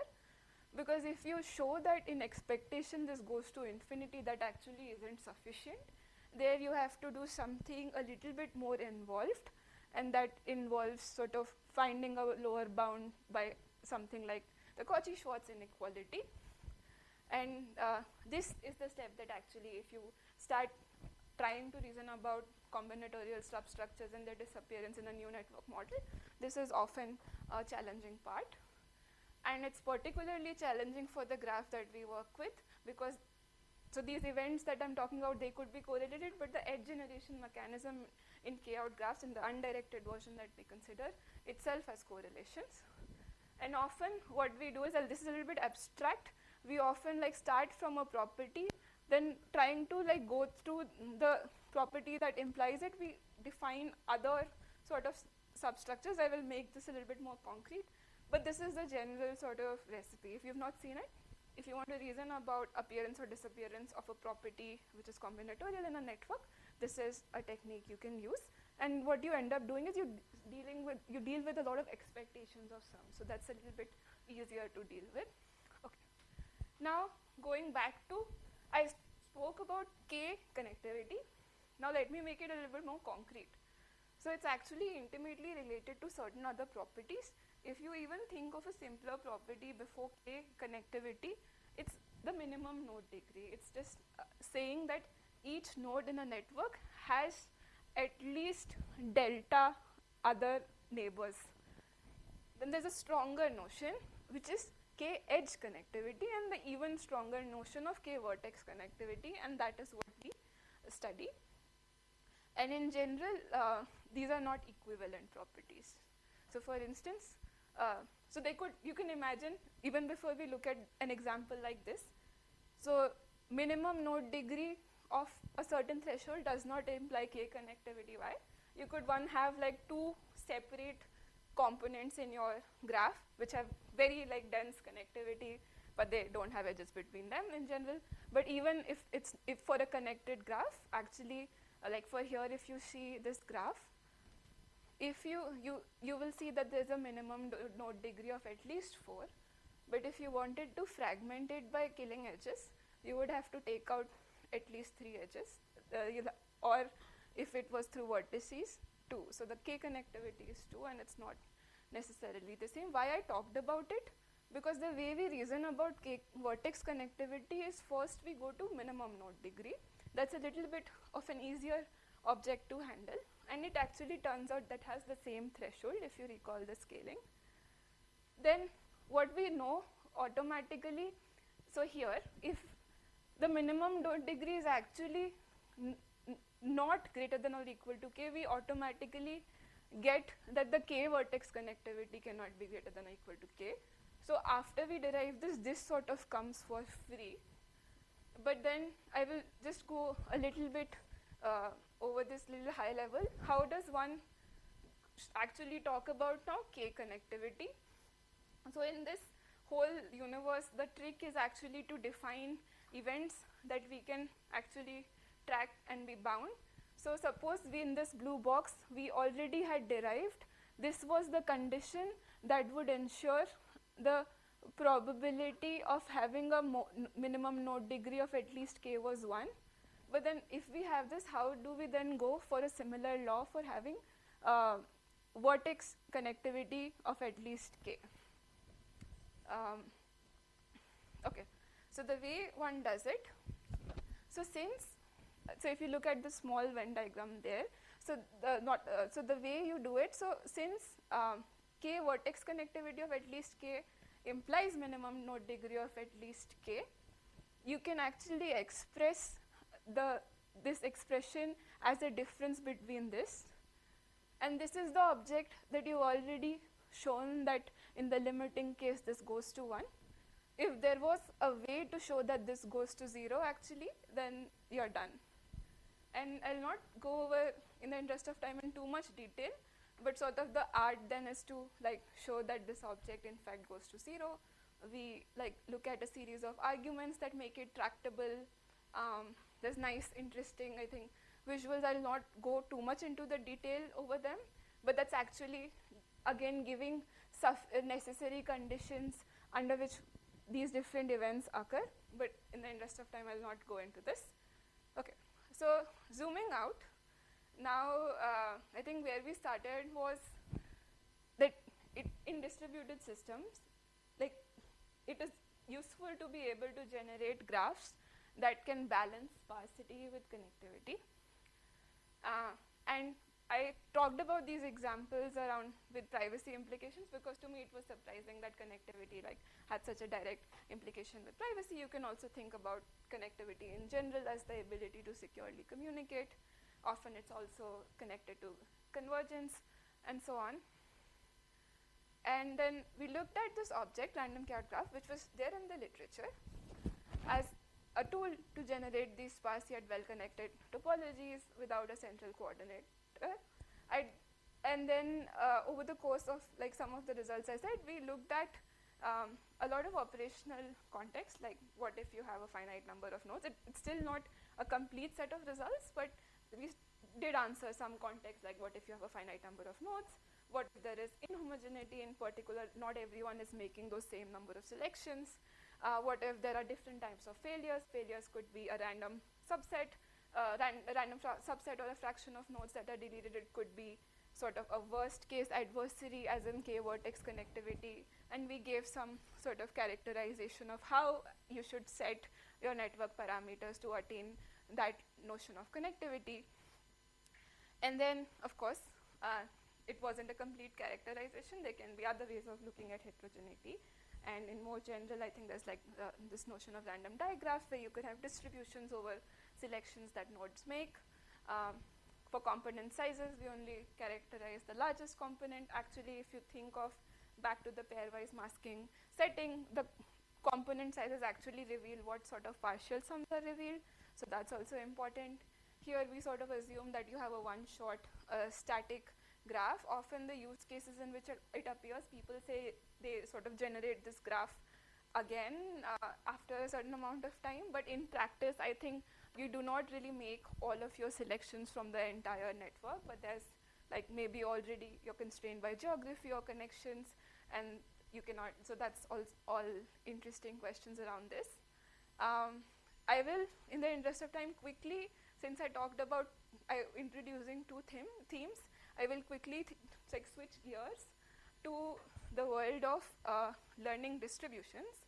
because if you show that in expectation this goes to infinity, that actually isn't sufficient. There you have to do something a little bit more involved, and that involves sort of finding a lower bound by something like the Cauchy-Schwarz inequality. And this is the step that actually, if you start trying to reason about combinatorial substructures and their disappearance in a new network model, this is often a challenging part. And it's particularly challenging for the graph that we work with, because so these events that I'm talking about, they could be correlated, but the edge generation mechanism in k-out graphs, in the undirected version that we consider, itself has correlations. And often what we do is, this is a little bit abstract, we often like start from a property, then trying to like go through the property that implies it, we define other sort of substructures. I will make this a little bit more concrete, but this is the general sort of recipe. If you've not seen it, if you want to reason about appearance or disappearance of a property which is combinatorial in a network, this is a technique you can use. And what you end up doing is you deal with a lot of expectations of sums. So that's a little bit easier to deal with. Okay. Now going back to, I spoke about K connectivity. Now let me make it a little bit more concrete. So it's actually intimately related to certain other properties. If you even think of a simpler property before K connectivity, it's the minimum node degree. It's just saying that each node in a network has at least delta other neighbors. Then there's a stronger notion, which is k-edge connectivity, and the even stronger notion of k-vertex connectivity, and that is what we study. And in general, these are not equivalent properties. So for instance, you can imagine, even before we look at an example like this, so minimum node degree of a certain threshold does not imply k connectivity. Why? You could have like two separate components in your graph which have very like dense connectivity, but they don't have edges between them in general. But even if for a connected graph, actually, like for here, if you see this graph, if you will see that there's a minimum node degree of at least 4, but if you wanted to fragment it by killing edges, you would have to take out at least 3 edges, or if it was through vertices, 2. So the k connectivity is 2, and it's not necessarily the same. Why I talked about it? Because the way we reason about k vertex connectivity is, first we go to minimum node degree. That's a little bit of an easier object to handle, and it actually turns out that has the same threshold if you recall the scaling. Then what we know automatically, so here, if the minimum node degree is actually not greater than or equal to k, we automatically get that the k vertex connectivity cannot be greater than or equal to k. So after we derive this sort of comes for free. But then I will just go a little bit over this little high level. How does one actually talk about now k connectivity? So in this whole universe, the trick is actually to define events that we can actually track and be bound. So suppose we, in this blue box, we already had derived, this was the condition that would ensure the probability of having a minimum node degree of at least k was 1. But then if we have this, how do we then go for a similar law for having vertex connectivity of at least k? Okay, so the way one does it, so if you look at the small Venn diagram there, so the way you do it, so since k vertex connectivity of at least k implies minimum node degree of at least k, you can actually express this expression as a difference between this, and this is the object that you've already shown that in the limiting case this goes to 1. If there was a way to show that this goes to 0 actually, then you're done. And I'll not go over, in the interest of time, in too much detail, but sort of the art then is to like show that this object in fact goes to 0. We like look at a series of arguments that make it tractable. There's nice, interesting, I think, visuals. I'll not go too much into the detail over them, but that's actually again giving necessary conditions under which these different events occur, but in the interest of time I'll not go into this. Okay, so zooming out, now I think where we started was that in distributed systems, like it is useful to be able to generate graphs that can balance sparsity with connectivity. And I talked about these examples around with privacy implications because to me it was surprising that connectivity had such a direct implication with privacy. You can also think about connectivity in general as the ability to securely communicate. Often it's also connected to convergence and so on. And then we looked at this object, random cat graph, which was there in the literature as a tool to generate these sparse yet well-connected topologies without a central coordinate. And then over the course of some of the results I said, we looked at a lot of operational context, like what if you have a finite number of nodes. It's still not a complete set of results, but we did answer some context, like what if you have a finite number of nodes, what if there is inhomogeneity, in particular not everyone is making those same number of selections, what if there are different types of failures. Failures could be a random subset, subset or a fraction of nodes that are deleted. It could be sort of a worst case adversary, as in k vertex connectivity, and we gave some sort of characterization of how you should set your network parameters to attain that notion of connectivity. And then of course it wasn't a complete characterization. There can be other ways of looking at heterogeneity. And in more general, I think there's like this notion of random digraphs where you could have distributions over selections that nodes make. For component sizes, we only characterize the largest component. Actually, if you think of back to the pairwise masking setting, the component sizes actually reveal what sort of partial sums are revealed. So that's also important. Here we sort of assume that you have a one-shot static graph. Often the use cases in which it appears, people say they sort of generate this graph again after a certain amount of time. But in practice, I think you do not really make all of your selections from the entire network, but there's like maybe already you're constrained by geography or connections, and you cannot. So that's all interesting questions around this. I will, in the interest of time, quickly, since I talked about introducing two themes, I will quickly switch gears to the world of learning distributions.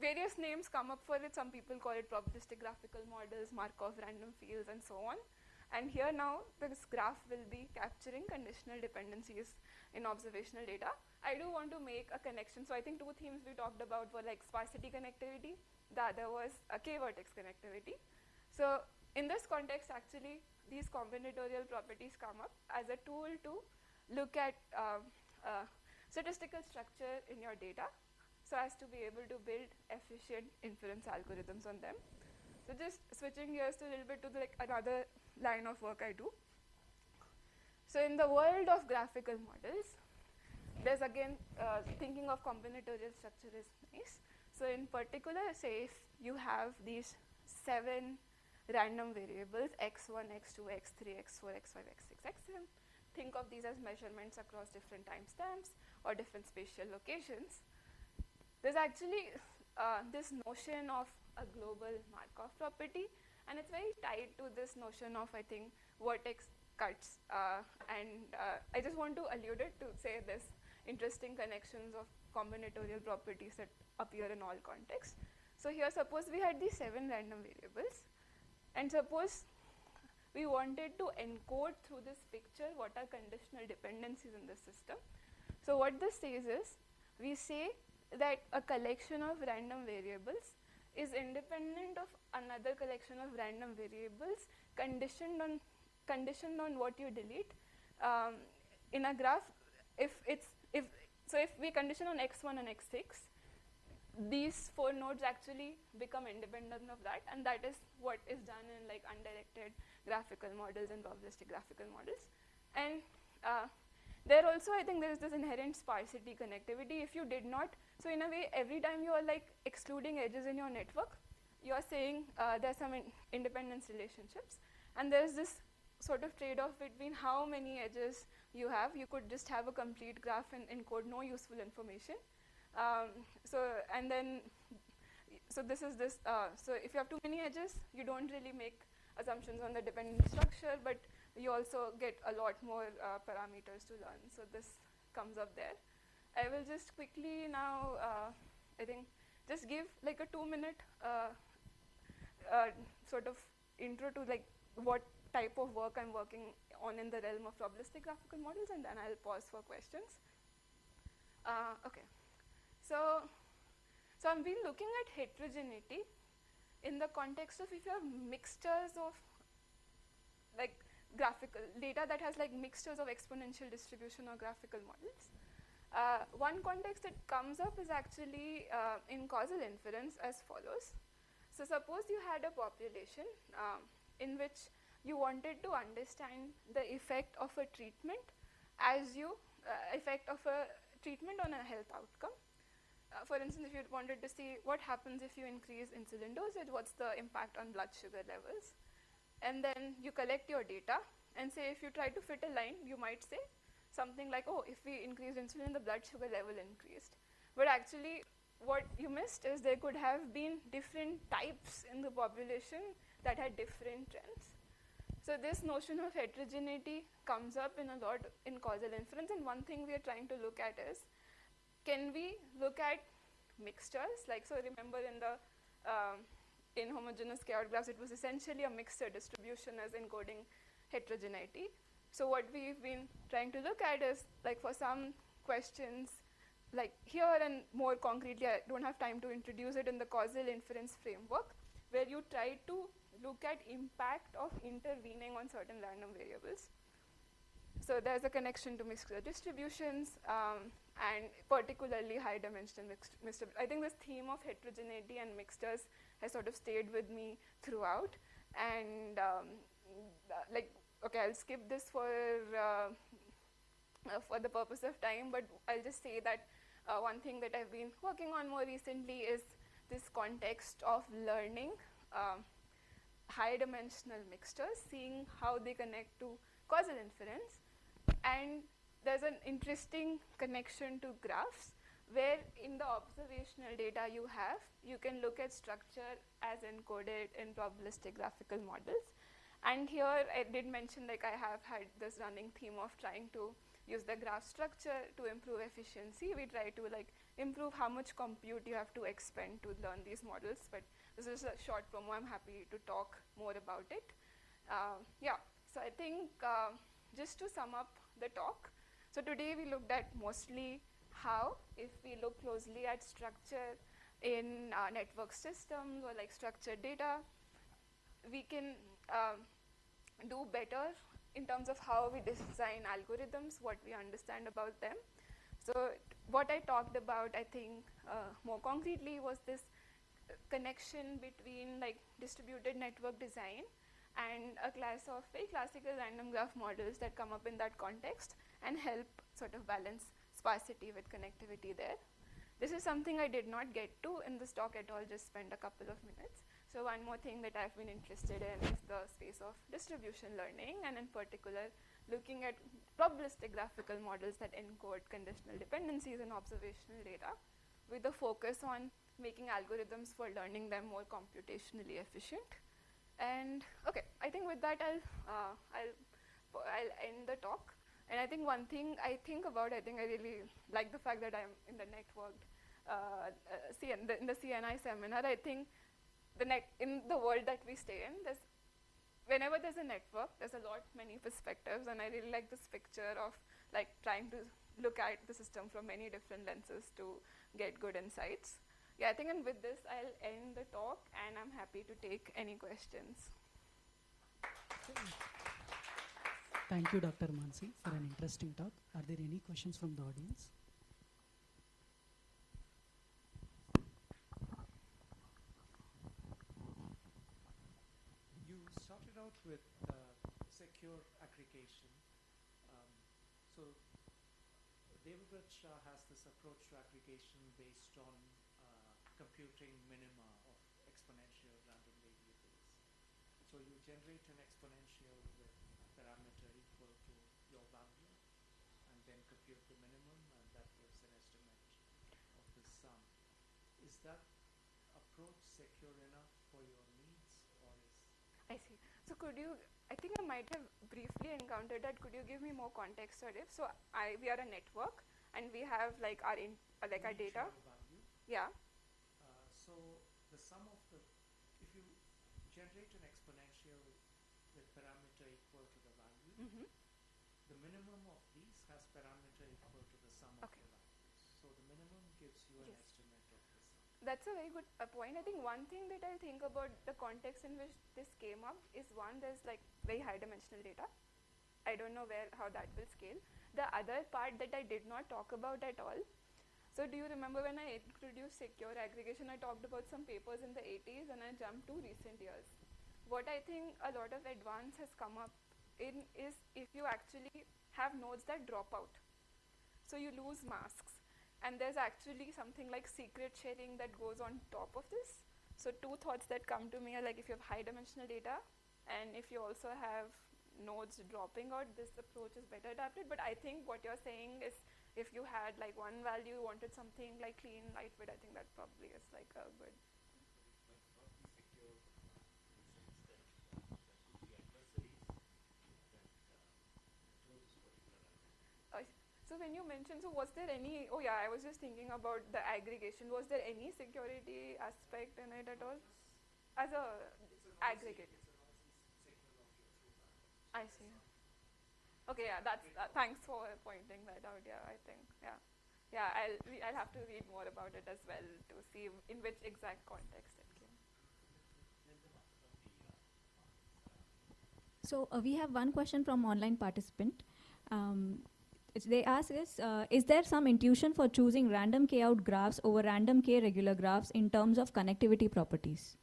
Various names come up for it. Some people call it probabilistic graphical models, Markov random fields, and so on. And here now, this graph will be capturing conditional dependencies in observational data. I do want to make a connection. So I think two themes we talked about were like sparsity connectivity. The other was k-vertex connectivity. So in this context, actually, these combinatorial properties come up as a tool to look at statistical structure in your data, so as to be able to build efficient inference algorithms on them. So just switching gears to a little bit to like another line of work I do. So in the world of graphical models, there's again thinking of combinatorial structure is nice. So in particular, say if you have these 7 random variables, x1, x2, x3, x4, x5, x6, xm, think of these as measurements across different timestamps or different spatial locations. There's actually this notion of a global Markov property, and it's very tied to this notion of, I think, vertex cuts. And I just want to allude it to say this interesting connections of combinatorial properties that appear in all contexts. So here, suppose we had these 7 random variables, and suppose we wanted to encode through this picture what are conditional dependencies in the system. So what this says is, we say that a collection of random variables is independent of another collection of random variables conditioned on what you delete. In a graph, if we condition on x1 and x6, these 4 nodes actually become independent of that, and that is what is done in like undirected graphical models and probabilistic graphical models. And there also, I think there is this inherent sparsity connectivity. If you did not, so in a way, every time you are like excluding edges in your network, you are saying there are some independence relationships, and there is this sort of trade-off between how many edges you have. You could just have a complete graph and encode no useful information. So this is this. So if you have too many edges, you don't really make assumptions on the dependent structure, but you also get a lot more parameters to learn. So this comes up there. I will just quickly now, I think, just give like a 2-minute sort of intro to like what type of work I'm working on in the realm of probabilistic graphical models, and then I'll pause for questions. Okay. So I've been looking at heterogeneity in the context of if you have mixtures of like graphical data that has like mixtures of exponential distribution or graphical models. One context that comes up is actually in causal inference as follows. So suppose you had a population in which you wanted to understand the effect of a treatment effect of a treatment on a health outcome. For instance, if you wanted to see what happens if you increase insulin dosage, what's the impact on blood sugar levels? And then you collect your data and say if you try to fit a line, you might say something like, oh, if we increase insulin, the blood sugar level increased. But actually, what you missed is there could have been different types in the population that had different trends. So this notion of heterogeneity comes up in a lot in causal inference, and one thing we are trying to look at is, can we look at mixtures? Like, so remember in the inhomogeneous chaos graphs, it was essentially a mixture distribution as encoding heterogeneity. So what we've been trying to look at is, like, for some questions, like here and more concretely, I don't have time to introduce it in the causal inference framework, where you try to look at impact of intervening on certain random variables. So there's a connection to mixed distributions, and particularly high dimensional mixed. I think this theme of heterogeneity and mixtures has sort of stayed with me throughout. And like, okay, I'll skip this for the purpose of time, but I'll just say that one thing that I've been working on more recently is this context of learning high dimensional mixtures, seeing how they connect to causal inference. And there's an interesting connection to graphs, where in the observational data you can look at structure as encoded in probabilistic graphical models. And here I did mention, like, I have had this running theme of trying to use the graph structure to improve efficiency. We try to, like, improve how much compute you have to expend to learn these models, but this is a short promo. I'm happy to talk more about it. Yeah, so I think just to sum up the talk, so today we looked at mostly how, if we look closely at structure in network systems or like structured data, we can do better in terms of how we design algorithms, what we understand about them. So what I talked about, I think more concretely, was this connection between, like, distributed network design and a class of very classical random graph models that come up in that context and help sort of balance sparsity with connectivity there. This is something I did not get to in this talk at all, just spent a couple of minutes. So one more thing that I've been interested in is the space of distribution learning, and in particular looking at probabilistic graphical models that encode conditional dependencies in observational data, with a focus on making algorithms for learning them more computationally efficient. And okay, I think with that I'll end the talk. And I think one thing I think about, I think I really like the fact that I'm in the network, in the CNI seminar. I think in the world that we stay in, whenever there's a network, there's many perspectives, and I really like this picture of, like, trying to look at the system from many different lenses to get good insights. Yeah, I think, and with this, I'll end the talk, and I'm happy to take any questions. Thank you, Dr. Mansi, for an interesting talk. Are there any questions from the audience? You started out with secure aggregation. So David has this approach to aggregation based on computing minima of exponential random variables. So you generate an exponential with a parameter equal to your value, and then compute the minimum, and that gives an estimate of the sum. Is that approach secure enough for your needs, or is... I see. So could you, I think I might have briefly encountered that. Could you give me more context on it? So we are a network, and we have, like, our data. Value. Yeah. So the sum of if you generate an exponential with parameter equal to the value, the minimum of these has parameter equal to the sum of the values. So the minimum gives you an estimate of the sum. That's a very good point. I think one thing that I think about the context in which this came up is, one, there's, like, very high dimensional data. I don't know how that will scale. The other part that I did not talk about at all, so do you remember when I introduced secure aggregation, I talked about some papers in the 80s, and I jumped to recent years. What I think a lot of advance has come up in is if you actually have nodes that drop out. So you lose masks. And there's actually something like secret sharing that goes on top of this. So two thoughts that come to me are, like, if you have high dimensional data, and if you also have nodes dropping out, this approach is better adapted. But I think what you're saying is, if you had, like, one value, wanted something like clean, lightweight, I think that probably is, like, a good. So when you mentioned, so was there any, I was just thinking about the aggregation. Was there any security aspect in it at all? As a aggregate. I see. Okay, yeah, that's thanks for pointing that out. Yeah, I think yeah, I'll have to read more about it as well to see in which exact context it came. So we have one question from online participant. They ask us, is there some intuition for choosing random k-out graphs over random k-regular graphs in terms of connectivity properties?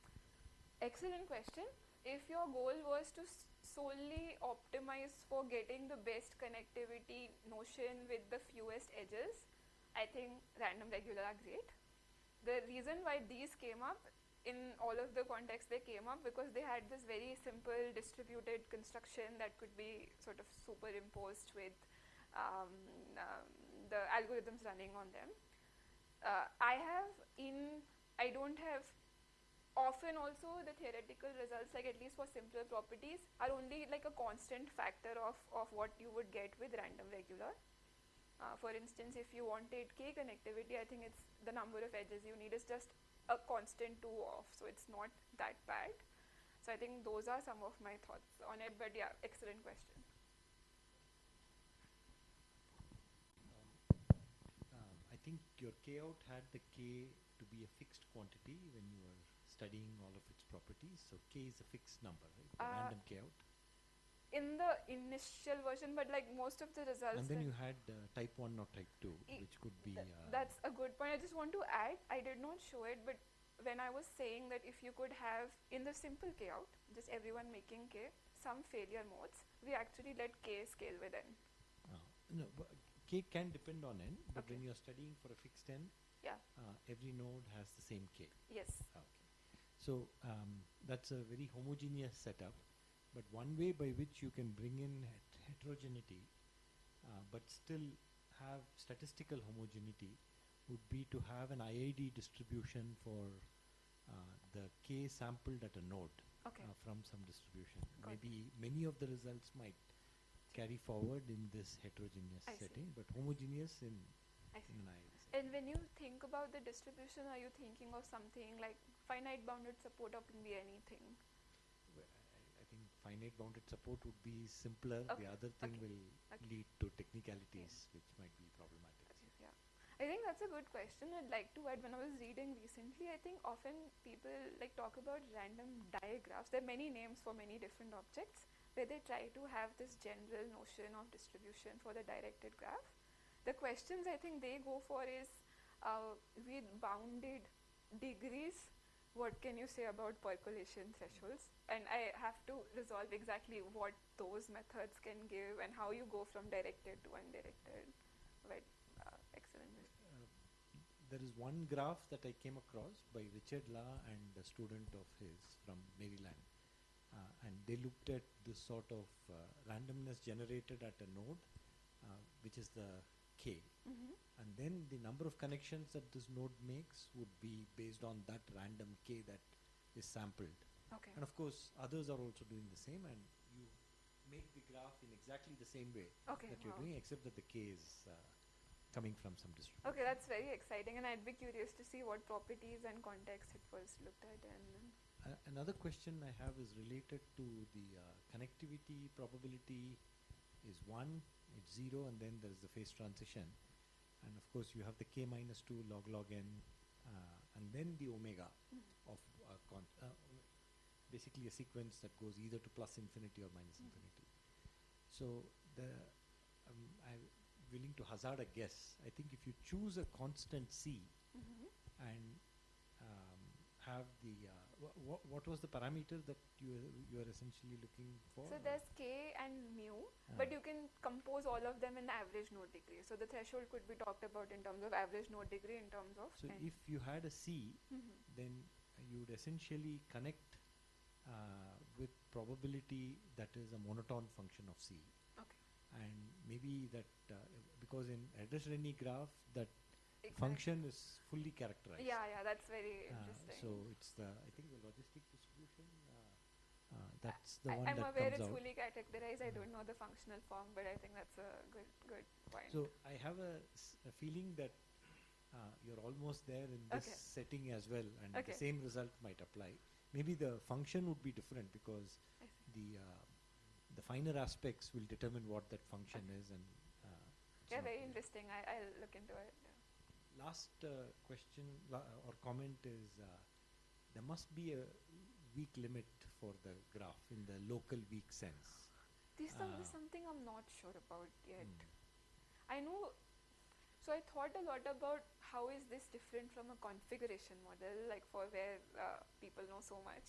Excellent question. If your goal was to solely optimize for getting the best connectivity notion with the fewest edges, I think random regular are great. The reason why these came up in all of the contexts they came up because they had this very simple distributed construction that could be sort of superimposed with um, the algorithms running on them. I don't have often also the theoretical results, like at least for simpler properties, are only like a constant factor of what you would get with random regular. For instance, if you wanted k connectivity, I think it's the number of edges you need is just a constant 2 off, so it's not that bad. So I think those are some of my thoughts on it, but yeah, excellent question. I think your k out had the k to be a fixed quantity when you were studying all of its properties. So k is a fixed number, right? The random k out. In the initial version, but like most of the results. And then you had type 1 or type 2, which could be... that's a good point. I just want to add, I did not show it, but when I was saying that if you could have, in the simple k out, just everyone making k, some failure modes, we actually let k scale with n. No, but k can depend on n, but Okay. when you're studying for a fixed n, Yeah. every node has the same k. Yes. Okay. So that's a very homogeneous setup, but one way by which you can bring in heterogeneity but still have statistical homogeneity would be to have an IID distribution for the k sampled at a node Okay. from some distribution. Got Maybe many of the results might carry forward in this heterogeneous I see. setting, but homogeneous in I see. an IID setting. And when you think about the distribution, are you thinking of something like finite bounded support, or can be anything? I think finite bounded support would be simpler. Okay, The other thing okay, will okay. lead to technicalities which might be problematic. Okay, yeah. I think that's a good question. I'd like to add, when I was reading recently, I think often people like talk about random digraphs. There are many names for many different objects where they try to have this general notion of distribution for the directed graph. The questions I think they go for is with bounded degrees, what can you say about percolation thresholds? And I have to resolve exactly what those methods can give and how you go from directed to undirected. But excellent. There is one graph that I came across by Richard Law and a student of his from Maryland. And they looked at this sort of randomness generated at a node, which is the k. Mm-hmm. And then the number of connections that this node makes would be based on that random k that is sampled. Okay. And of course, others are also doing the same, and you make the graph in exactly the same way Okay. that you're Wow. doing, except that the k is coming from some distribution. Okay, that's very exciting, and I'd be curious to see what properties and context it was looked at. And Another question I have is related to the connectivity probability is 1, it's 0, and then there is the phase transition. And of course, you have the k minus 2 log n, and then the omega of basically a sequence that goes either to plus infinity or minus infinity. So I'm willing to hazard a guess. I think if you choose a constant c and have the what was the parameter that you are essentially looking for? so there's k and mu, but you can compose all of them in the average node degree. So the threshold could be talked about in terms of average node degree, in terms of. So if you had a c, Mhm. then you would essentially connect with probability that is a monotone function of c. Okay. And maybe that because in heterogeneity graph that Exactly. function is fully characterized. Yeah, that's very interesting. So it's I think the logistic distribution. That's the one I'm that aware comes it's out. fully categorized. I don't know the functional form, but I think that's a good point. So I have a feeling that you're almost there in this Okay. setting as well, and Okay. the same result might apply. Maybe the function would be different because I see. the finer aspects will determine what that function is. And Yeah, some of very the- interesting. I'll look into it. Last question or comment is there must be a weak limit for the graph in the local weak sense. This is something I'm not sure about yet. Mm. I know. So I thought a lot about how is this different from a configuration model, like for where people know so much,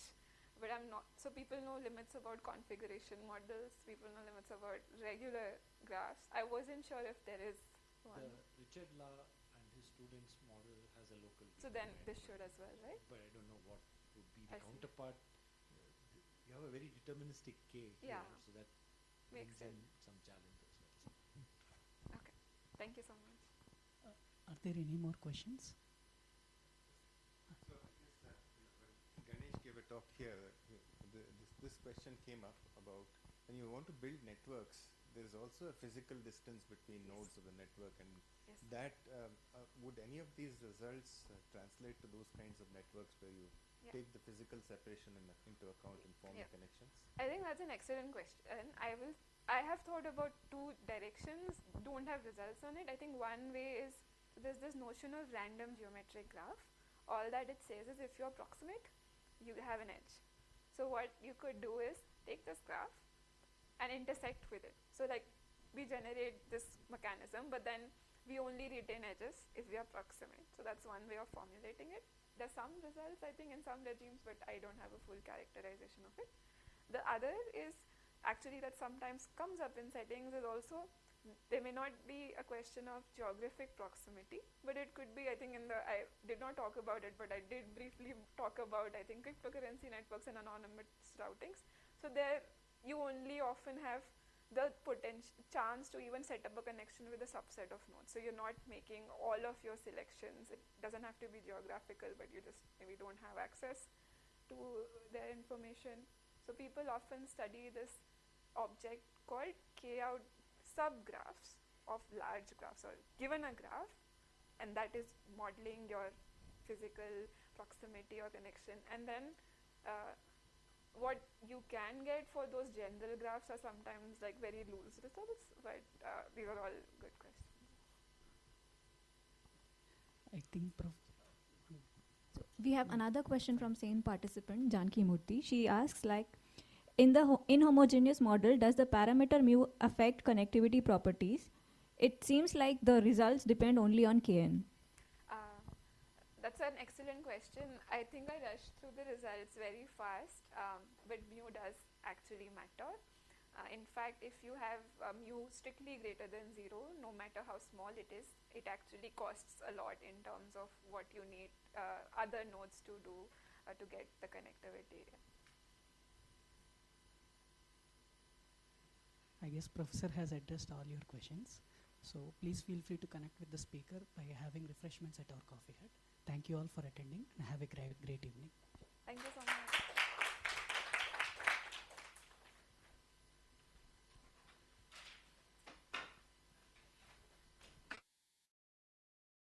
but I'm not. So people know limits about configuration models. People know limits about regular graphs. I wasn't sure if there is one. The Richard Law and his students' model has a local weak So then limit, this but- should as well, right? But I don't know what would be I the see. counterpart. You have a very deterministic K Yeah. here, so that Makes brings in sense. some challenge as well. Okay. Thank you so much. Are there any more questions? So I guess that when Ganesh gave a talk here, this question came up about when you want to build networks, there is also a physical distance between Yes. nodes of the network, and Yes. that would any of these results translate to those kinds of networks where you Yeah. take the physical separation into account in forming Yeah. connections? I think that's an excellent question. I have thought about two directions, don't have results on it. I think one way is there's this notion of random geometric graph. All that it says is if you approximate, you have an edge. So what you could do is take this graph and intersect with it. So like we generate this mechanism, but then we only retain edges if we approximate. So that's one way of formulating it. There's some results I think in some regimes, but I don't have a full characterization of it. The other is actually that sometimes comes up in settings is also there may not be a question of geographic proximity, but it could be, I think I did not talk about it, but I did briefly talk about, I think, cryptocurrency networks and anonymous routings. So there you only often have the chance to even set up a connection with a subset of nodes. So you're not making all of your selections. It doesn't have to be geographical, but you just maybe don't have access to their information. So people often study this object called K-out subgraphs of large graphs, or given a graph, and that is modeling your physical proximity or connection. And then what you can get for those general graphs are sometimes like very loose results, but these are all good questions. I think So we have another question from same participant, Janki Murthy. She asks, like, in the inhomogeneous model, does the parameter mu affect connectivity properties? It seems like the results depend only on Kn. That's an excellent question. I think I rushed through the results very fast, but mu does actually matter. In fact, if you have mu strictly greater than 0, no matter how small it is, it actually costs a lot in terms of what you need other nodes to do to get the connectivity. I guess Professor has addressed all your questions. So please feel free to connect with the speaker by having refreshments at our coffee hut. Thank you all for attending and have a great evening. Thank you so much.